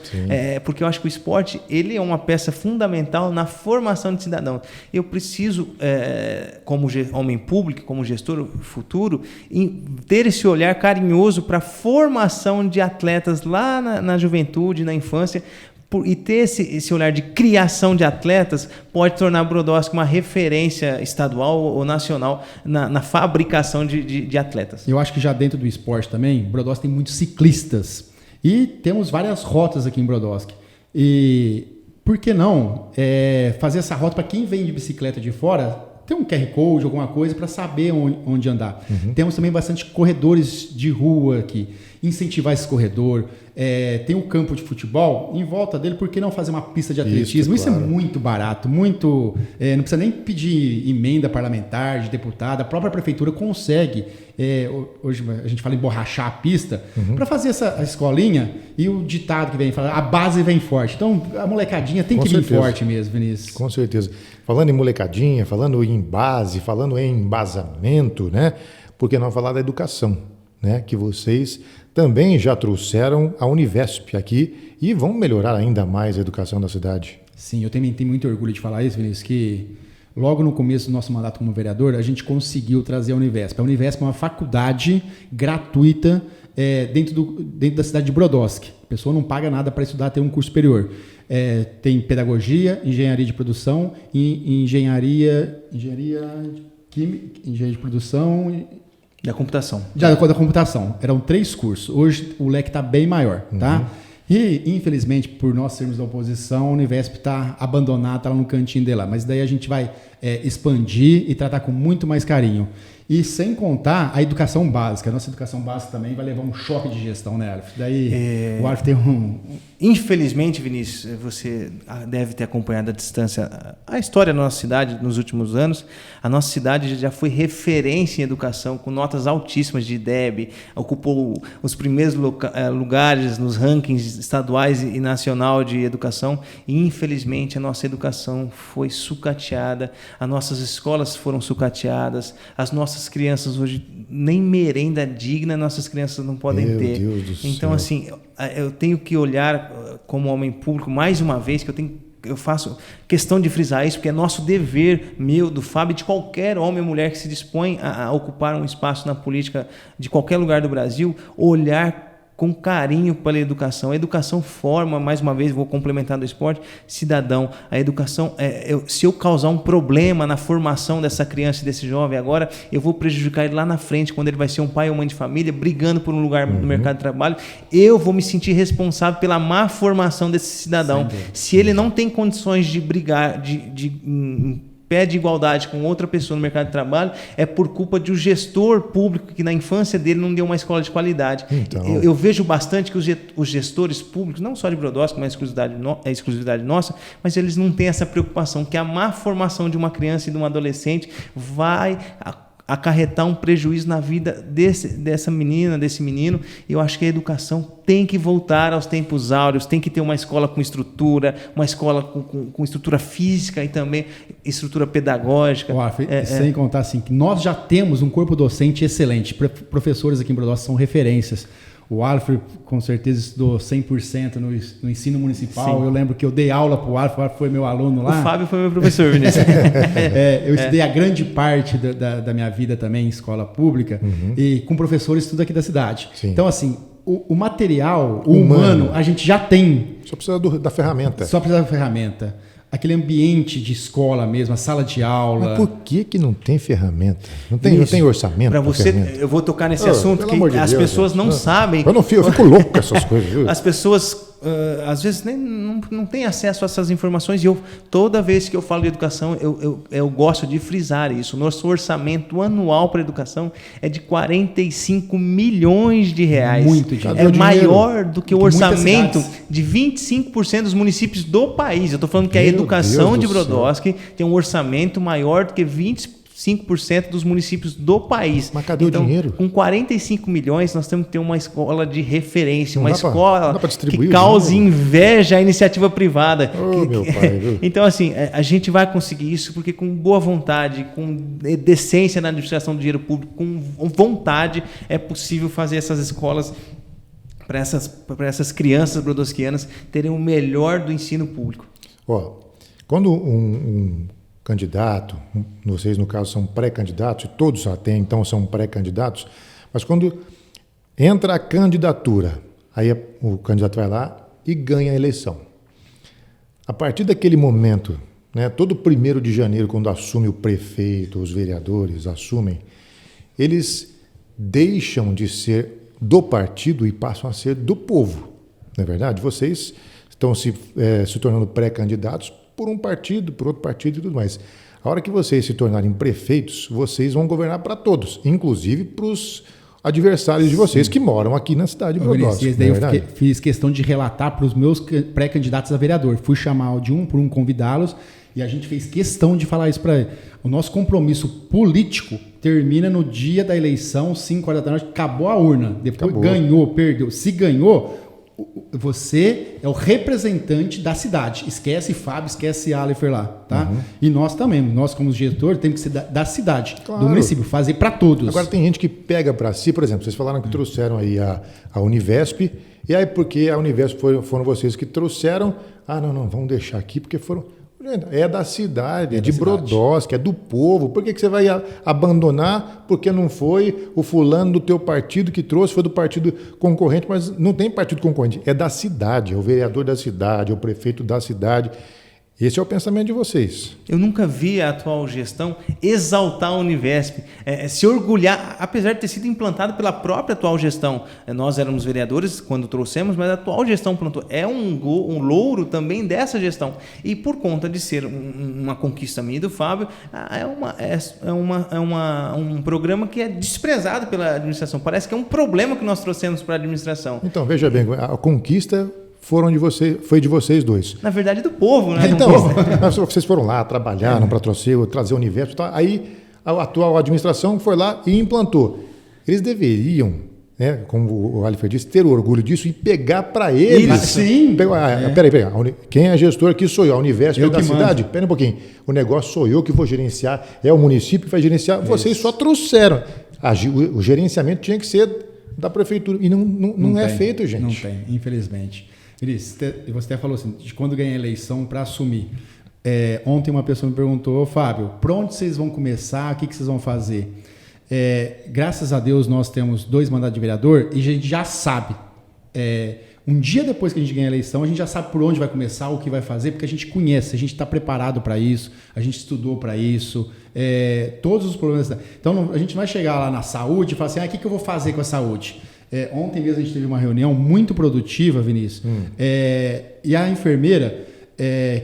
Porque eu acho que o esporte ele é uma peça fundamental na formação de cidadãos. Eu preciso, como homem público, como gestor futuro, ter esse olhar carinhoso para a formação de atletas lá na juventude, na infância. E ter esse olhar de criação de atletas pode tornar Brodowski uma referência estadual ou nacional na fabricação de atletas. Eu acho que já dentro do esporte também, Brodowski tem muitos ciclistas. E temos várias rotas aqui em Brodowski. E por que não fazer essa rota para quem vem de bicicleta de fora, ter um QR Code, alguma coisa, para saber onde andar. Temos também bastante corredores de rua aqui. Incentivar esse corredor. Tem um campo de futebol, em volta dele, por que não fazer uma pista de atletismo? Isso claro. É muito barato, muito. Não precisa nem pedir emenda parlamentar, de deputado, a própria prefeitura consegue. Hoje a gente fala em borrachar a pista, para fazer essa escolinha e o ditado que vem, fala, a base vem forte. Então a molecadinha tem que vir forte mesmo, Vinícius. Com certeza. Falando em molecadinha, falando em base, falando em embasamento, né? Por que não falar da educação, né? Que vocês também já trouxeram a Univesp aqui e vão melhorar ainda mais a educação da cidade. Sim, eu também tenho muito orgulho de falar isso, Vinícius, que logo no começo do nosso mandato como vereador, a gente conseguiu trazer a Univesp. A Univesp é uma faculdade gratuita dentro da cidade de Brodowski. A pessoa não paga nada para estudar, ter um curso superior. Tem pedagogia, engenharia de produção e engenharia química, engenharia de produção... Da computação. Da computação. Eram 3 cursos. Hoje o leque está bem maior, tá? E, infelizmente, por nós sermos da oposição, a Univesp está abandonada, está lá no cantinho dele lá. Mas daí a gente vai expandir e tratar com muito mais carinho. E sem contar a educação básica. A nossa educação básica também vai levar um choque de gestão, né, Alf? Daí o Alf tem Infelizmente, Vinícius, você deve ter acompanhado à distância a história da nossa cidade nos últimos anos. A nossa cidade já foi referência em educação, com notas altíssimas de IDEB, ocupou os primeiros lugares nos rankings estaduais e nacional de educação. E, infelizmente, a nossa educação foi sucateada, as nossas escolas foram sucateadas, as nossas crianças hoje nem merenda digna nossas crianças não podem ter. Meu Deus do então, céu. Assim, eu tenho que olhar como homem público, mais uma vez, que eu faço questão de frisar isso, porque é nosso dever, meu, do Fábio, de qualquer homem ou mulher que se dispõe a ocupar um espaço na política de qualquer lugar do Brasil, olhar com carinho para a educação. A educação forma, mais uma vez, vou complementar do esporte, cidadão. A educação, se eu causar um problema na formação dessa criança e desse jovem agora, eu vou prejudicar ele lá na frente, quando ele vai ser um pai ou mãe de família, brigando por um lugar no mercado de trabalho, eu vou me sentir responsável pela má formação desse cidadão. Se ele não tem condições de brigar, em pé de igualdade com outra pessoa no mercado de trabalho, é por culpa de um gestor público que na infância dele não deu uma escola de qualidade. Então... Eu vejo bastante que os gestores públicos, não só de Brodowski, mas é exclusividade nossa, mas eles não têm essa preocupação, que a má formação de uma criança e de um adolescente vai acarretar um prejuízo na vida dessa menina, desse menino. Eu acho que a educação tem que voltar aos tempos áureos, tem que ter uma escola com estrutura, uma escola com estrutura física e também estrutura pedagógica. Sem contar assim, que nós já temos um corpo docente excelente. Professores aqui em Brodowski são referências. O Alfred, com certeza, estudou 100% no ensino municipal. Sim. Eu lembro que eu dei aula para o Alfred foi meu aluno lá. O Fábio foi meu professor, Vinícius. Eu estudei a grande parte da minha vida também em escola pública e com professores tudo aqui da cidade. Sim. Então, assim, o material humano a gente já tem. Só precisa da ferramenta. Só precisa da ferramenta. Aquele ambiente de escola mesmo, a sala de aula. Mas por que não tem ferramenta? Não tem orçamento para você? Eu vou tocar nesse assunto que as pessoas não sabem. Eu fico louco com essas coisas. Viu? As pessoas às vezes não têm acesso a essas informações e toda vez que eu falo de educação eu gosto de frisar isso. Nosso orçamento anual para a educação é de 45 milhões de reais. Muito dinheiro. É maior do que o orçamento de 25% dos municípios do país. Eu estou falando que a educação de Brodowski tem um orçamento maior do que 25% 5% dos municípios do país. Mas cadê o dinheiro? Com 45 milhões, nós temos que ter uma escola de referência, uma escola que cause inveja à iniciativa privada. Meu pai, viu? Então, assim, a gente vai conseguir isso porque com boa vontade, com decência na administração do dinheiro público, com vontade, é possível fazer essas escolas para essas crianças brodowskianas terem o melhor do ensino público. Quando um candidato, vocês no caso são pré-candidatos, todos até então são pré-candidatos, mas quando entra a candidatura, aí o candidato vai lá e ganha a eleição. A partir daquele momento, né, todo 1º de janeiro, quando assume o prefeito, os vereadores assumem, eles deixam de ser do partido e passam a ser do povo. Não é verdade? Vocês estão se tornando pré-candidatos por um partido, por outro partido e tudo mais. A hora que vocês se tornarem prefeitos, vocês vão governar para todos, inclusive para os adversários de vocês que moram aqui na cidade de Brodowski. Daí eu fiz questão de relatar para os meus pré-candidatos a vereador. Fui chamar de um por um, convidá-los, e a gente fez questão de falar isso para ele. O nosso compromisso político termina no dia da eleição, 5 horas da noite, acabou a urna. Depois ganhou, perdeu. Se ganhou, você é o representante da cidade. Esquece Fábio, esquece Alifer lá, tá? Uhum. E nós também, nós como gestores, temos que ser da cidade, claro, do município, fazer para todos. Agora tem gente que pega para si, por exemplo, vocês falaram que trouxeram aí a Univesp, e aí porque a Univesp foram vocês que trouxeram, não, vamos deixar aqui porque foram... É da cidade, é de Brodowski, é do povo. Por que você vai abandonar porque não foi o fulano do teu partido que trouxe, foi do partido concorrente, mas não tem partido concorrente, é da cidade, é o vereador da cidade, é o prefeito da cidade. Esse é o pensamento de vocês. Eu nunca vi a atual gestão exaltar a Univesp, se orgulhar, apesar de ter sido implantado pela própria atual gestão. Nós éramos vereadores quando trouxemos, mas a atual gestão plantou. É um louro também dessa gestão. E por conta de ser uma conquista minha e do Fábio, um programa que é desprezado pela administração. Parece que é um problema que nós trouxemos para a administração. Então, veja bem, a conquista... foi de vocês dois. Na verdade, do povo, né? Então, vocês foram lá, trabalharam para trazer o Universo. Tá? Aí a atual administração foi lá e implantou. Eles deveriam, né, como o Alifer disse, ter orgulho disso e pegar para eles. Sim. Peraí. Quem é gestor aqui sou eu. A Universo é da cidade? Pera um pouquinho. O negócio sou eu que vou gerenciar. É o município que vai gerenciar. Vocês só trouxeram. O gerenciamento tinha que ser da prefeitura. E não é feito, gente. Não tem, infelizmente. Cris, você até falou assim, de quando ganhar a eleição para assumir. Ontem uma pessoa me perguntou, Fábio, por onde vocês vão começar? O que vocês vão fazer? Graças a Deus nós temos 2 mandatos de vereador e a gente já sabe. Um dia depois que a gente ganha a eleição, a gente já sabe por onde vai começar, o que vai fazer, porque a gente conhece, a gente está preparado para isso, a gente estudou para isso, todos os problemas. Então a gente vai chegar lá na saúde e falar assim, o que eu vou fazer com a saúde? Ontem mesmo a gente teve uma reunião muito produtiva, Vinícius, e a enfermeira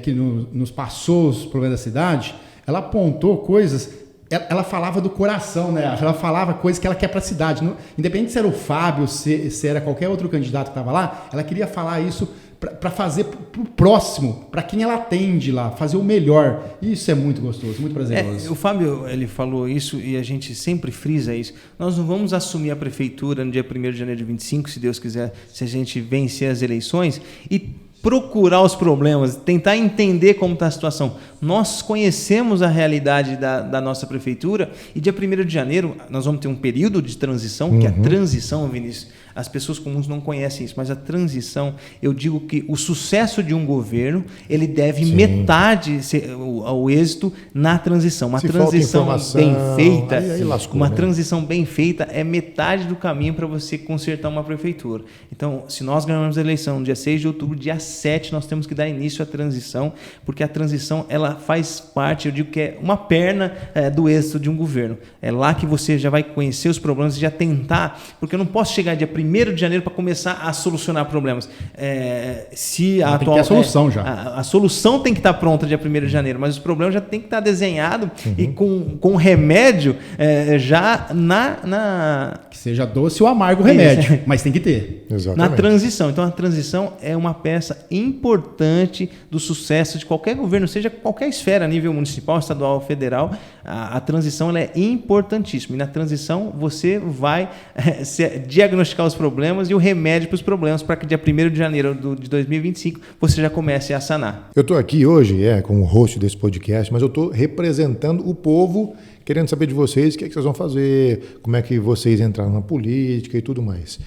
que nos passou os problemas da cidade, ela apontou coisas, ela falava do coração, né? Ela falava coisas que ela quer para a cidade. Independente se era o Fábio, se era qualquer outro candidato que estava lá, ela queria falar isso para fazer para o próximo, para quem ela atende lá, fazer o melhor. Isso é muito gostoso, muito prazeroso. O Fábio, ele falou isso e a gente sempre frisa isso. Nós não vamos assumir a prefeitura no dia 1º de janeiro de 25, se Deus quiser, se a gente vencer as eleições e procurar os problemas, tentar entender como está a situação. Nós conhecemos a realidade da nossa prefeitura e dia 1º de janeiro nós vamos ter um período de transição, que é a transição, Vinícius. As pessoas comuns não conhecem isso, mas a transição, eu digo que o sucesso de um governo, ele deve metade ao êxito na transição. Uma transição bem feita, transição bem feita é metade do caminho para você consertar uma prefeitura. Então, se nós ganharmos a eleição no dia 6 de outubro, dia 7, nós temos que dar início à transição, porque a transição, ela faz parte, eu digo que é uma perna do êxito de um governo. É lá que você já vai conhecer os problemas e já tentar, porque eu não posso chegar dia 1º de janeiro para começar a solucionar problemas. Se a tem atual, que ter a solução já. A solução tem que estar pronta dia 1º de janeiro, mas os problemas já tem que estar desenhado e com remédio já Que seja doce ou amargo o remédio, mas tem que ter. Exatamente. Na transição. Então, a transição é uma peça importante do sucesso de qualquer governo, seja qualquer esfera, a nível municipal, estadual ou federal. A transição ela é importantíssima. E na transição, você vai diagnosticar os problemas e o remédio para os problemas, para que dia 1º de janeiro de 2025 você já comece a sanar. Eu estou aqui hoje como host desse podcast, mas eu estou representando o povo, querendo saber de vocês o que é que vocês vão fazer, como é que vocês entraram na política e tudo mais.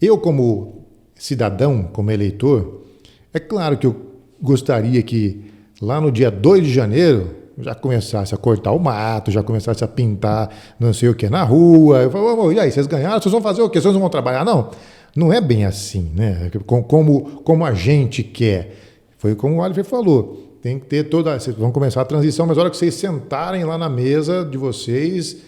Eu, como cidadão, como eleitor, é claro que eu gostaria que lá no dia 2 de janeiro já começasse a cortar o mato, já começasse a pintar não sei o que na rua. Eu falo, e aí, vocês ganharam? Vocês vão fazer o quê? Vocês não vão trabalhar? Não é bem assim, né? Como a gente quer. Foi como o Oliver falou. Tem que ter vocês vão começar a transição, mas na hora que vocês sentarem lá na mesa de vocês,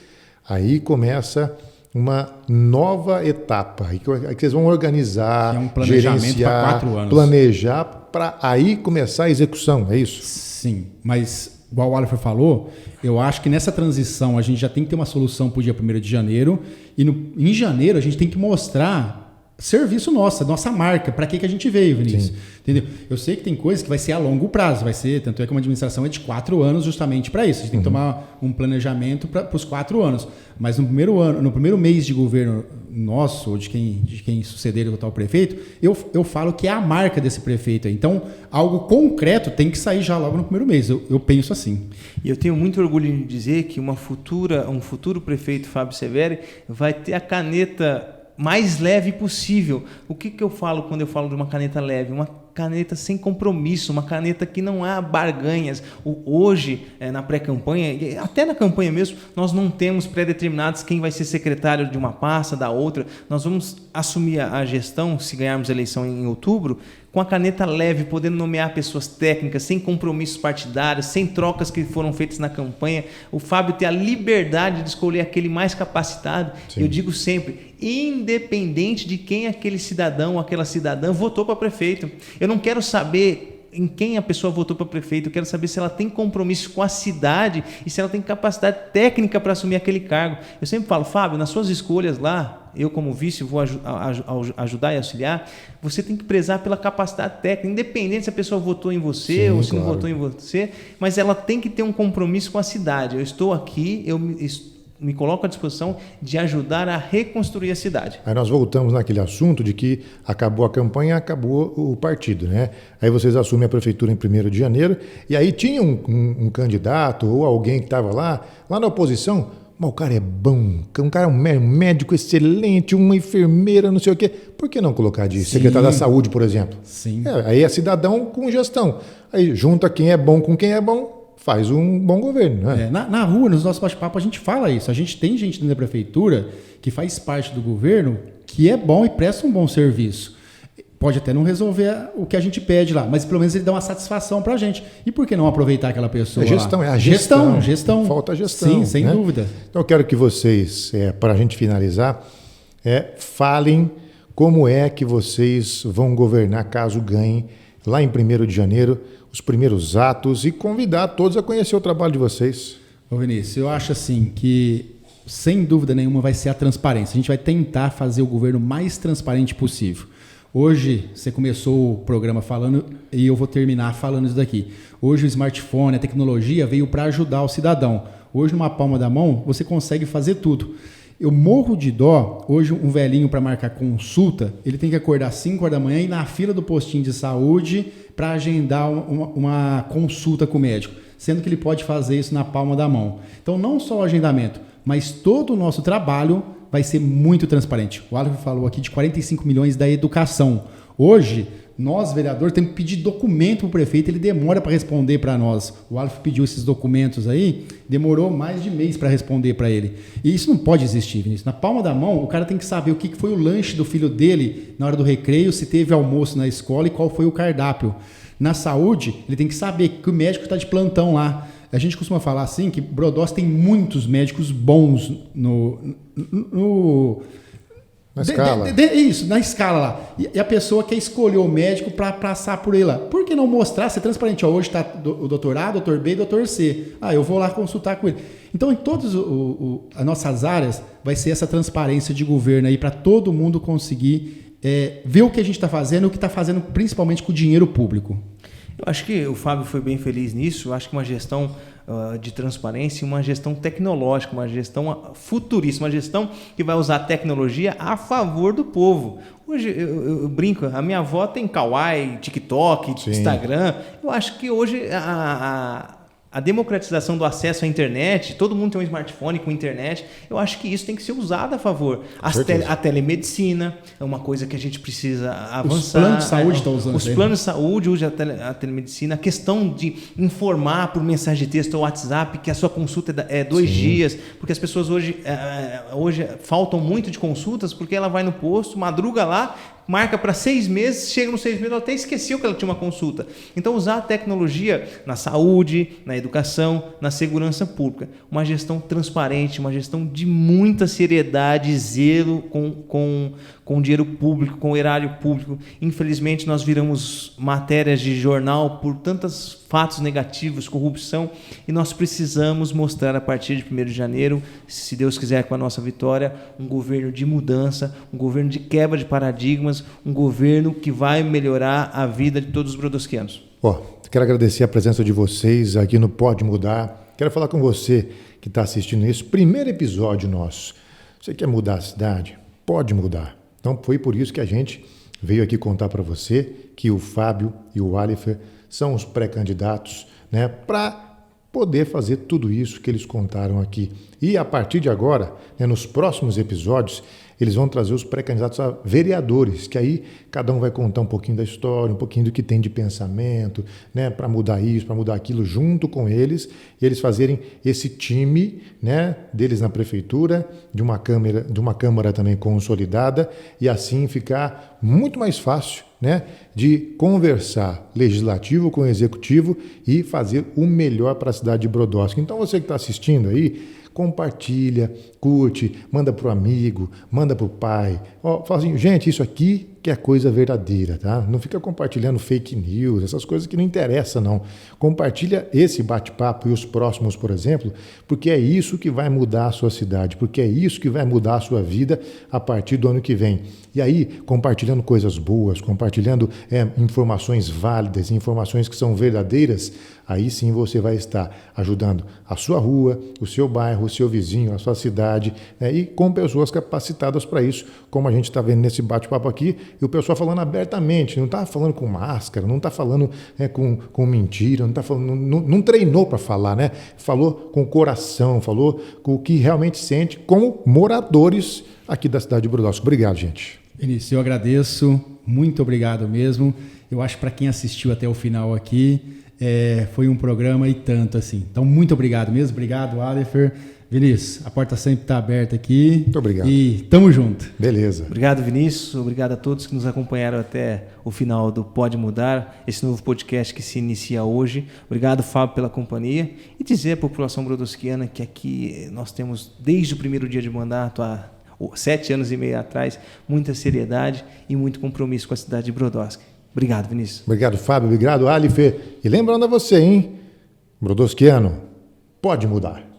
aí começa uma nova etapa. Aí que vocês vão organizar, um planejamento gerenciar, para 4 anos. Planejar para aí começar a execução, é isso? Sim, mas igual o Oliver falou, eu acho que nessa transição a gente já tem que ter uma solução para o dia 1º de janeiro e em janeiro a gente tem que mostrar serviço nossa marca, para que a gente veio, Vinícius. Sim. Entendeu? Eu sei que tem coisas que vai ser a longo prazo, tanto é que uma administração é de 4 anos justamente para isso. A gente tem que tomar um planejamento para os 4 anos. Mas no primeiro mês de governo nosso, ou de quem suceder o tal prefeito, eu falo que é a marca desse prefeito aí. Então, algo concreto tem que sair já logo no primeiro mês. Eu penso assim. E eu tenho muito orgulho de dizer que um futuro prefeito, Fábio Severi, vai ter a caneta mais leve possível. O que eu falo quando eu falo de uma caneta leve? Uma caneta sem compromisso, uma caneta que não há barganhas. Hoje, na pré-campanha, até na campanha mesmo, nós não temos pré-determinados quem vai ser secretário de uma pasta, da outra. Nós vamos assumir a gestão, se ganharmos a eleição em outubro, com a caneta leve, podendo nomear pessoas técnicas, sem compromissos partidários, sem trocas que foram feitas na campanha. O Fábio tem a liberdade de escolher aquele mais capacitado. Sim. Eu digo sempre, independente de quem aquele cidadão ou aquela cidadã votou para prefeito. Eu não quero saber em quem a pessoa votou para prefeito, eu quero saber se ela tem compromisso com a cidade e se ela tem capacidade técnica para assumir aquele cargo. Eu sempre falo, Fábio, nas suas escolhas lá, eu como vice vou ajudar e auxiliar, você tem que prezar pela capacidade técnica, independente se a pessoa votou em você. Sim, ou se claro. Não votou em você, mas ela tem que ter um compromisso com a cidade. Eu estou aqui, eu me coloco à disposição de ajudar a reconstruir a cidade. Aí nós voltamos naquele assunto de que acabou a campanha, acabou o partido, né? Aí vocês assumem a prefeitura em 1º de janeiro, e aí tinha um candidato ou alguém que estava lá na oposição, mas o cara é bom, um cara é um médico excelente, uma enfermeira, não sei o quê. Por que não colocar de secretário da saúde, por exemplo? Sim. Aí é cidadão com gestão. Aí junta quem é bom com quem é bom, faz um bom governo, né? Na rua, nos nossos bate-papos, a gente fala isso. A gente tem gente dentro da prefeitura que faz parte do governo que é bom e presta um bom serviço. Pode até não resolver o que a gente pede lá, mas pelo menos ele dá uma satisfação pra gente. E por que não aproveitar aquela pessoa lá? É a gestão. Gestão. Falta a gestão. Sim, sem dúvida. Então eu quero que vocês, para a gente finalizar, falem como é que vocês vão governar caso ganhem lá em 1º de janeiro, os primeiros atos, e convidar todos a conhecer o trabalho de vocês. Ô Vinícius, eu acho assim que, sem dúvida nenhuma, vai ser a transparência. A gente vai tentar fazer o governo mais transparente possível. Hoje, você começou o programa falando, e eu vou terminar falando isso daqui. Hoje o smartphone, a tecnologia veio para ajudar o cidadão. Hoje, numa palma da mão, você consegue fazer tudo. Eu morro de dó, hoje um velhinho para marcar consulta, ele tem que acordar às 5 horas da manhã e ir na fila do postinho de saúde para agendar uma consulta com o médico, sendo que ele pode fazer isso na palma da mão. Então, não só o agendamento, mas todo o nosso trabalho vai ser muito transparente. O Álvaro falou aqui de 45 milhões da educação. Hoje, nós, vereadores, temos que pedir documento para o prefeito, ele demora para responder para nós. O Álvaro pediu esses documentos aí, demorou mais de mês para responder para ele. E isso não pode existir, Vinícius. Na palma da mão, o cara tem que saber o que foi o lanche do filho dele na hora do recreio, se teve almoço na escola e qual foi o cardápio. Na saúde, ele tem que saber que o médico está de plantão lá. A gente costuma falar assim que Brodós tem muitos médicos bons Na escala. Isso, na escala lá. E a pessoa quer escolher o médico para passar por ele lá. Por que não mostrar, ser transparente? Ó, hoje está o doutor A, doutor B e doutor C. Eu vou lá consultar com ele. Então, em todas as nossas áreas, vai ser essa transparência de governo aí para todo mundo conseguir ver o que a gente está fazendo e o que está fazendo principalmente com o dinheiro público. Eu acho que o Fábio foi bem feliz nisso. Eu acho que uma gestão de transparência, uma gestão tecnológica, uma gestão futurista, uma gestão que vai usar a tecnologia a favor do povo. Hoje, eu brinco, a minha avó tem Kawaii, TikTok, Sim. Instagram. Eu acho que hoje a democratização do acesso à internet, todo mundo tem um smartphone com internet, eu acho que isso tem que ser usado a favor. A telemedicina é uma coisa que a gente precisa avançar. Os planos de saúde estão usando. Os planos de saúde usam a telemedicina. A questão de informar por mensagem de texto ou WhatsApp que a sua consulta é 2 dias, porque as pessoas hoje faltam muito de consultas, porque ela vai no posto, madruga lá, marca para 6 meses, chega nos 6 meses, ela até esqueceu que ela tinha uma consulta. Então, usar a tecnologia na saúde, na educação, na segurança pública. Uma gestão transparente, uma gestão de muita seriedade e zelo com dinheiro público, com o erário público. Infelizmente, nós viramos matérias de jornal por tantos fatos negativos, corrupção, e nós precisamos mostrar a partir de 1º de janeiro, se Deus quiser com a nossa vitória, um governo de mudança, um governo de quebra de paradigmas, um governo que vai melhorar a vida de todos os brodowskianos. Quero agradecer a presença de vocês aqui no Pode Mudar. Quero falar com você que está assistindo esse primeiro episódio nosso. Você quer mudar a cidade? Pode mudar. Então foi por isso que a gente veio aqui contar para você que o Fábio e o Alifer são os pré-candidatos, né, para poder fazer tudo isso que eles contaram aqui. E a partir de agora, né, nos próximos episódios, eles vão trazer os pré-candidatos a vereadores, que aí cada um vai contar um pouquinho da história, um pouquinho do que tem de pensamento, né, para mudar isso, para mudar aquilo, junto com eles, e eles fazerem esse time, né, deles na prefeitura, de uma Câmara também consolidada, e assim ficar muito mais fácil, né, de conversar legislativo com o executivo e fazer o melhor para a cidade de Brodowski. Então você que está assistindo aí, compartilha, curte, manda para o amigo, manda para o pai. Fala assim, gente, isso aqui que é coisa verdadeira, tá? Não fica compartilhando fake news, essas coisas que não interessam, não. Compartilha esse bate-papo e os próximos, por exemplo, porque é isso que vai mudar a sua cidade, porque é isso que vai mudar a sua vida a partir do ano que vem. E aí, compartilhando coisas boas, compartilhando informações válidas, informações que são verdadeiras, aí sim você vai estar ajudando a sua rua, o seu bairro, o seu vizinho, a sua cidade, né? E com pessoas capacitadas para isso, como a gente está vendo nesse bate-papo aqui, e o pessoal falando abertamente, não está falando com máscara, não está falando com mentira, não está falando, não treinou para falar, né? Falou com o coração, falou com o que realmente sente como moradores aqui da cidade de Brodowski. Obrigado, gente. Vinícius, eu agradeço, muito obrigado mesmo. Eu acho que para quem assistiu até o final aqui, foi um programa e tanto assim. Então, muito obrigado mesmo. Obrigado, Alifer. Vinícius, a porta sempre está aberta aqui. Muito obrigado. E tamo junto. Beleza. Obrigado, Vinícius. Obrigado a todos que nos acompanharam até o final do Pode Mudar, esse novo podcast que se inicia hoje. Obrigado, Fábio, pela companhia. E dizer à população brodowskiana que aqui nós temos, desde o primeiro dia de mandato, há 7 anos e meio atrás, muita seriedade e muito compromisso com a cidade de Brodowski. Obrigado, Vinícius. Obrigado, Fábio. Obrigado, Alifer. E lembrando a você, hein? Brodowskiano, pode mudar.